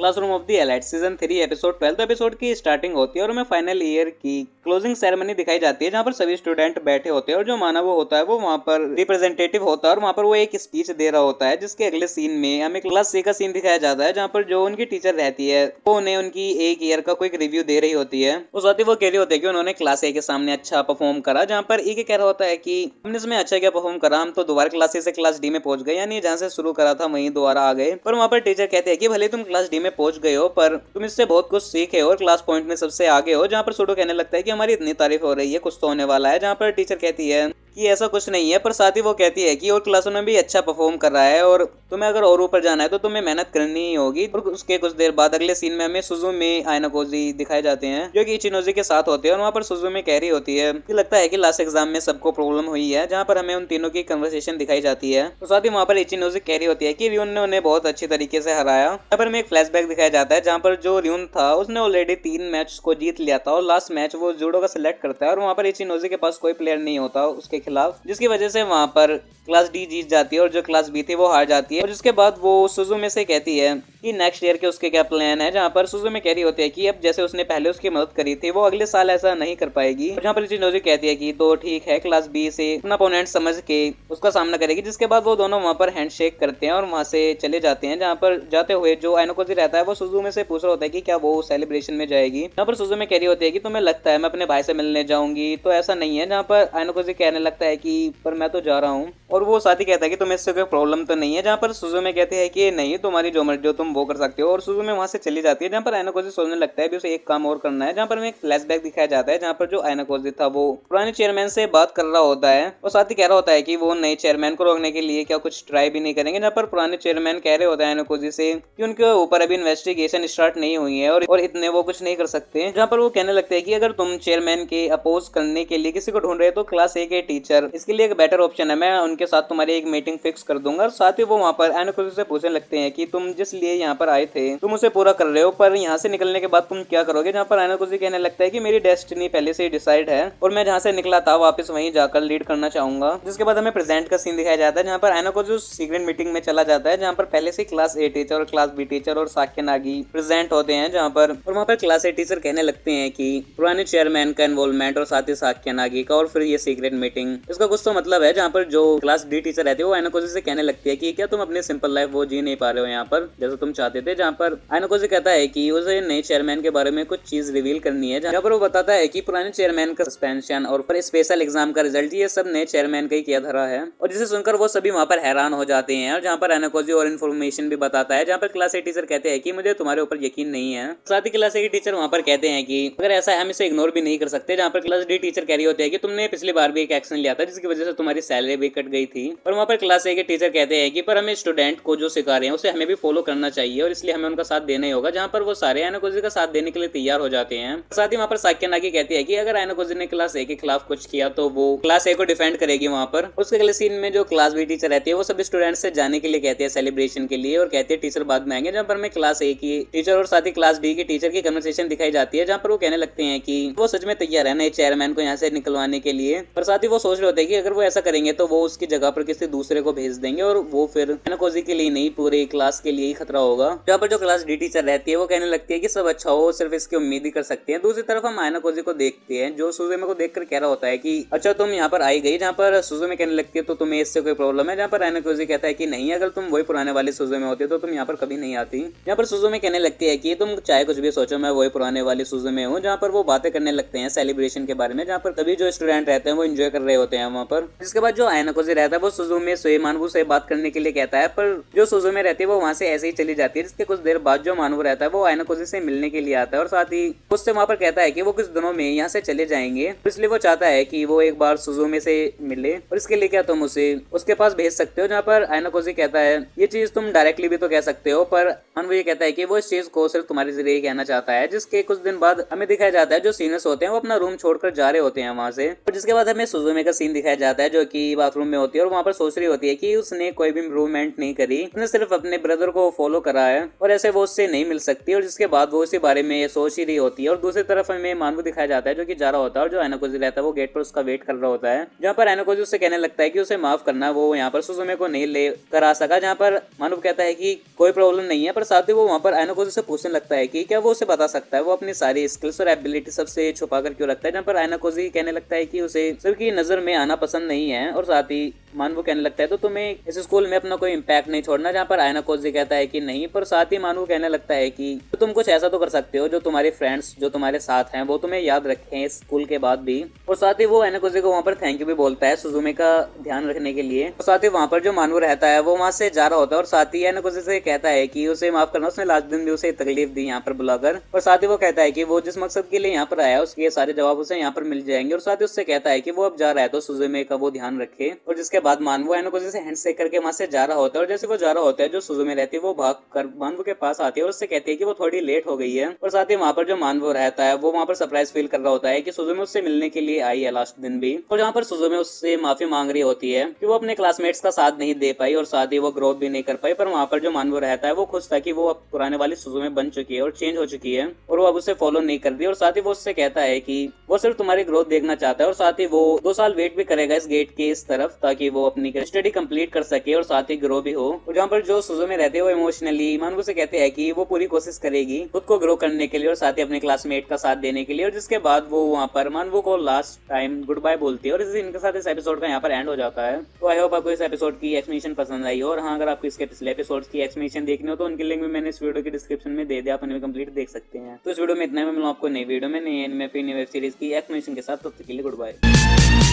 Classroom of the elite season 3 episode 12 episode की starting होती है और हमें फाइनल ईयर की क्लोजिंग सेरेमनी दिखाई जाती है, जहाँ पर सभी स्टूडेंट बैठे होते हैं और जो मानव होता है वो वहाँ पर रिप्रेजेंटेटिव होता है और वहाँ पर वो एक स्पीच दे रहा होता है। जिसके अगले सीन में हमें क्लास सी का सीन दिखाया जाता है, जहाँ पर जो उनकी टीचर रहती है वो उन्हें उनकी एक ईयर का कोई रिव्यू दे रही होती है। उस वक्त वो कह रही होती है कि उन्होंने क्लास ए के सामने अच्छा परफॉर्म करा, जहाँ पर ए के कह रहा होता है कि हमने इसमें अच्छा क्या परफॉर्म करा, हम तो दोबारा क्लास ए से क्लास डी में पहुंच गए, यानी जहाँ से शुरू करा था वहीं दोबारा आ गए। पर वहाँ पर टीचर कहते हैं कि भले तुम क्लास डी में पहुंच गए हो पर तुम इससे बहुत कुछ सीखे और क्लास पॉइंट में सबसे आगे हो। जहाँ पर सूडो कहने लगता है कि हमारी इतनी तारीफ हो रही है, कुछ तो होने वाला है। जहाँ पर टीचर कहती है कि ऐसा कुछ नहीं है, पर साथ ही वो कहती है कि और क्लासों में भी अच्छा परफॉर्म कर रहा है और तुम्हें अगर और ऊपर जाना है तो तुम्हें मेहनत करनी ही होगी। और उसके कुछ देर बाद अगले सीन में हमें सुजुमे आयनाकोजी दिखाए जाते हैं, जो कि इचिनोजी के साथ होते हैं। और वहाँ पर सुजुमे कह रही होती है कि लगता है कि लास्ट एग्जाम में सबको प्रॉब्लम हुई है, जहाँ पर हमें उन तीनों की कन्वर्सेशन दिखाई जाती है। तो साथ ही वहाँ पर इचिनोजी कह रही होती है कि रियून ने उन्हें बहुत अच्छी तरीके से हराया। यहाँ पर हमें एक फ्लैशबैक दिखाया जाता है, जहाँ पर जो रियून था उसने ऑलरेडी 3 मैच को जीत लिया था और लास्ट मैच वो जूडो का सिलेक्ट करता है और वहाँ पर इचिनोजी के पास कोई प्लेयर नहीं होता उसके खिलाफ, जिसकी वजह से वहाँ पर क्लास डी जीत जाती है और जो क्लास बी थी वो हार जाती है। और जिसके बाद वो सुजुमे से कहती है कि नेक्स्ट ईयर के उसके क्या प्लान है, जहाँ पर सुजुमे कह रही होती है कि अब जैसे उसने पहले उसकी मदद करी थी वो अगले साल ऐसा नहीं कर पाएगी। जहाँ पर इचिनोजी कहती है कि तो ठीक है, क्लास बी से अपना अपोनेंट समझ के उसका सामना करेगी। जिसके बाद वो दोनों वहाँ पर हैंडशेक करते हैं और वहाँ से चले जाते हैं। जहाँ पर जाते हुए जो आयनाकोजी रहता है वो सुजुमे से पूछ रहा होता है कि क्या वो सेलिब्रेशन में जाएगी। यहाँ पर सुजुमे कह रही होती है कि तुम्हें लगता है मैं अपने भाई से मिलने जाऊंगी, तो ऐसा नहीं है। जहाँ पर आयनाकोजी कहने लगता है कि पर मैं तो जा रहा हूँ, और वो साथ ही कहता है कि तुम्हें इससे कोई प्रॉब्लम तो नहीं है। जहाँ पर सुजुमे कहते हैं कि नहीं, तुम्हारी जो मर्जी हो तुम वो कर सकते हो, और सुजुमे वहाँ से चली जाती है। जहाँ पर आयनाकोजी सोचने लगता है भी उसे एक काम और करना है। जहाँ पर हमें एक फ्लैशबैक दिखाया जाता है, जहाँ पर जो आयनाकोजी था वो पुराने चेयरमैन से बात कर रहा होता है और साथ ही कह रहा होता है कि वो नए चेयरमैन को रोकने के लिए क्या कुछ ट्राई भी नहीं करेंगे। जहाँ पर पुराने चेयरमैन कह रहे होते हैं आयनाकोजी से कि उनके ऊपर अभी इन्वेस्टिगेशन स्टार्ट नहीं हुई है और इतने वो कुछ नहीं कर सकते। जहाँ पर वो कहने लगते हैं कि अगर तुम चेयरमैन के अपोज करने के लिए किसी को ढूंढ रहे हो तो क्लास ए के टीचर इसके लिए एक बेटर ऑप्शन है, मैं उनके साथ तुम्हारी एक मीटिंग फिक्स कर दूंगा। और साथ ही वो वहाँ पर आयनाकोजी से पूछने लगते हैं कि तुम जिस लिए यहाँ पर आए थे तुम उसे पूरा कर रहे हो, पर यहाँ से निकलने के बाद तुम क्या करोगे। जहाँ पर आयनाकोजी कहने लगता है कि मेरी डेस्टिनी पहले से ही डिसाइड है और मैं जहाँ से निकला था वापस वहीं जाकर लीड करना चाहूंगा। जिसके बाद हमें प्रेजेंट का सीन दिखाया जाता है, जहाँ पर आयनाकोजी सीक्रेट मीटिंग में चला जाता है, जहाँ पर पहले से क्लास ए टीचर और क्लास बी टीचर और साक्यानागी प्रेजेंट होते हैं। जहाँ पर और वहाँ पर क्लास ए टीचर कहने लगते हैं कि पुराने चेयरमैन का इन्वॉल्वमेंट और साथ ही साक्यानागी का और फिर ये सीक्रेट मीटिंग, इसका कुछ तो मतलब है। जहाँ पर जो क्लास डी टीचर रहती है वो आयनाकोजी से कहने लगती है कि क्या तुम अपनी सिंपल लाइफ वो जी नहीं पा रहे हो यहाँ पर जैसा तुम चाहते थे। जहाँ पर आयनाकोजी कहता है कि उसे नए चेयरमैन के बारे में कुछ चीज रिवील करनी है, जहाँ पर वो बताता है कि पुराने चेयरमैन का सस्पेंशन और फिर स्पेशल एग्जाम का रिजल्ट ये सब नए चेयरमैन का ही किया धरा है। और जिसे सुनकर वो सभी वहाँ पर हैरान हो जाते हैं। और जहाँ पर आयनाकोजी और इन्फॉर्मेशन भी बताता है, जहाँ पर क्लास ए टीचर कहते हैं कि मुझे तुम्हारे ऊपर यकीन नहीं है। साथ ही क्लास ए टीचर वहाँ पर कहते हैं कि अगर ऐसा है हम इसे इग्नोर भी नहीं कर सकते। जहाँ पर क्लास डी टीचर कह रही होती है कि तुमने पिछली बार भी एक एक्शन लिया था जिसकी वजह से तुम्हारी सैलरी भी कट गई थी। और वहाँ पर क्लास ए के टीचर कहते हैं कि पर हमें स्टूडेंट को जो सिखा रहे हैं उसे हमें भी फॉलो करना चाहिए और इसलिए हमें उनका साथ देना ही होगा। जहाँ पर वो सारे आयनाकोजी का साथ देने के लिए तैयार हो जाते हैं। साथ ही वहाँ पर साक्यानागी कहती है कि अगर आयनाकोजी ने क्लास ए के खिलाफ कुछ किया तो वो क्लास ए को डिफेंड करेगी। वहाँ पर उसके अगले सीन में जो क्लास बी टीचर रहती है वो सभी स्टूडेंट्स से जाने के लिए कहते हैं सेलिब्रेशन के लिए, और कहते हैं टीचर बाद में आएंगे। जहाँ पर हमें क्लास ए की टीचर और साथ ही क्लास डी की टीचर की कन्वर्सेशन दिखाई जाती है, जहाँ पर वो कहने लगते हैं कि वो सच में तैयार है नए चेयरमैन को यहाँ से निकलवाने के लिए। और साथ ही वो सोच रहे होते हैं कि अगर वो ऐसा करेंगे तो वो उसकी जगह पर किसी दूसरे को भेज देंगे और वो फिर आयनाकोजी के लिए नहीं पूरे क्लास के लिए ही खतरा होगा। जहाँ पर जो क्लास डी टीचर रहती है वो कहने लगती है कि सब अच्छा हो, सिर्फ इसकी उम्मीद ही कर सकते हैं। दूसरी तरफ हम आयनाकोजी को देखते हैं जो सुजुमे को देखकर कह रहा होता है कि अच्छा तुम यहाँ पर आई गई। जहाँ पर सुजुमे कहने लगती है तो तुम्हें इससे कोई प्रॉब्लम है। जहाँ पर आयनाकोजी कहता है कि नहीं, अगर तुम वही पुराने वाले सुजुमे होते तो तुम यहाँ पर कभी नहीं आती। यहाँ पर सुजुमे कहने लगती है कि तुम चाहे कुछ भी सोचो मैं वही पुराने वाले सुजुमे हूँ। जहाँ पर वो बातें करने लगते हैं सेलिब्रेशन के बारे में, जहाँ पर सभी जो स्टूडेंट रहते हैं वो एंजॉय कर रहे होते हैं वहाँ पर। जिसके बाद जो आयनाकोजी रहता है वो सुजुमे से मानवू से बात करने के लिए कहता है, पर जो सुजुमे रहती है वो वहाँ से ऐसे ही चली जाती है। जिसके कुछ देर बाद जो मानवू रहता है वो आयनाकोजी से मिलने के लिए आता है और साथ ही उससे वहाँ पर कहता है कि वो कुछ दिनों में यहाँ से चले जाएंगे, इसलिए वो चाहता है कि वो एक बार सुजुमे से मिले और इसके लिए क्या तुम उसे उसके पास भेज सकते हो। जहाँ पर आयनाकोजी कहता है ये चीज तुम डायरेक्टली भी तो कह सकते हो, पर मानवू ये कहता है कि वो इस चीज को सिर्फ तुम्हारे जरिए ही कहना चाहता है। जिसके कुछ दिन बाद हमें दिखाया जाता है जो सीनियर्स होते हैं वो अपना रूम छोड़कर जा रहे होते हैं वहाँ से। और जिसके बाद हमें सुजुमे का सीन दिखाया जाता है जो कि बाथरूम में होती है और वहाँ पर सोच रही होती है कि उसने कोई भी इम्प्रूवमेंट नहीं करी, उसने सिर्फ अपने ब्रदर को फॉलो करा है और ऐसे वो उससे नहीं मिल सकती। और जिसके बाद वो इसी बारे में सोच ही रही होती है। और दूसरी तरफ हमें मानवू दिखाया जाता है जो कि जा रहा होता है और जो आयनाकोजी रहता है वो गेट पर उसका वेट कर रहा होता है, जहाँ पर आयनाकोजी उससे कहने लगता है कि उसे माफ करना, वो यहाँ पर सुजुमे को नहीं ले कर आ सका। जहाँ पर मानव कहता है कि कोई प्रॉब्लम नहीं है, पर साथ ही वो वहाँ पर आयनाकोजी से पूछने लगता है कि क्या वो उसे बता सकता है वो अपनी सारी स्किल्स और एबिलिटी सबसे छुपा कर क्यों रखता है। जहाँ पर आयनाकोजी कहने लगता है कि उसे सबकी नजर में आना पसंद नहीं है और साथ ही मानवू कहने लगता है तो तुम्हें इस स्कूल में अपना कोई इम्पैक्ट नहीं छोड़ना। जहाँ पर आयनाकोजी कहता है कि नहीं, पर साथ ही मानवू कहने लगता है कि तो तुम कुछ ऐसा तो कर सकते हो जो तुम्हारे फ्रेंड्स जो तुम्हारे साथ हैं वो तुम्हें याद रखें स्कूल के बाद भी। और साथ ही वो आयनाकोजी को वहाँ पर थैंक यू भी बोलता है सुजुमे का ध्यान रखने के लिए। और साथ ही वहाँ पर जो मानवू रहता है वो वहाँ से जा रहा होता है और साथ ही आयनाकोजी से कहता है कि उसे माफ करना, उसने लास्ट दिन भी उसे तकलीफ दी यहाँ पर बुलाकर। और साथ ही वो कहता है कि वो जिस मकसद के लिए यहाँ पर आया उसके सारे जवाब उसे यहाँ पर मिल जाएंगे। और साथ ही उससे कहता है कि वो अब जा रहा है तो सुजुमे का वो ध्यान रखे। और जिसके बाद मानवू आयनाकोजी से हैंडशेक करके वहाँ से जा रहा होता है और जैसे वो जा रहा होता है जो सुजुमे रहती है वो भाग कर मानवू के पास आती है और उससे कहती है कि वो थोड़ी लेट हो गई है। और साथ ही वहाँ पर जो मानवू रहता है वो वहाँ पर सरप्राइज फील कर रहा होता है कि सुजुमे उससे मिलने के लिए आई है लास्ट दिन भी। और जहाँ पर सुजुमे उससे माफी मांग रही होती है कि वो अपने क्लासमेट्स का साथ नहीं दे पाई और साथ ही वो ग्रोथ भी नहीं कर पाई, पर वहाँ पर जो मानवू रहता है वो खुश था कि वो अब पुराने वाली सुजुमे बन चुकी है और चेंज हो चुकी है और वो अब उसे फॉलो नहीं कर रही। और साथ ही वो उससे कहता है कि वो सिर्फ तुम्हारी ग्रोथ देखना चाहता है और साथ ही वो 2 साल वेट भी करेगा इस गेट के इस तरफ ताकि वो अपनी स्टडी कंप्लीट कर सके और साथ ही ग्रो भी हो। और जहाँ पर जो सुजुमे रहते हैं वो इमोशनली मानवू से कहते हैं कि वो पूरी कोशिश करेगी खुद को ग्रो करने के लिए और साथ ही अपने क्लासमेट का साथ देने के लिए। और जिसके बाद वो वहाँ पर मानवू को लास्ट टाइम गुड बाय बोलती है और इनके साथ इस एपिसोड का यहाँ पर एंड हो जाता है। तो आई होप आपको इस एपिसोड की एक्सप्लेनेशन पसंद आई हो। और हाँ, अगर आपको इसके पिछले एपिसोड की एक्सप्लेनेशन देखनी हो तो उनकी लिंक भी मैंने इस वीडियो की डिस्क्रिप्शन में दे दिया, आप उन्हें कंप्लीट देख सकते हैं। तो इस वीडियो में इतना, मैं मिलूँ आपको नई वीडियो में नई वेब सीरीज की एक्सप्लेनेशन के साथ। तब तक के लिए गुड बाय।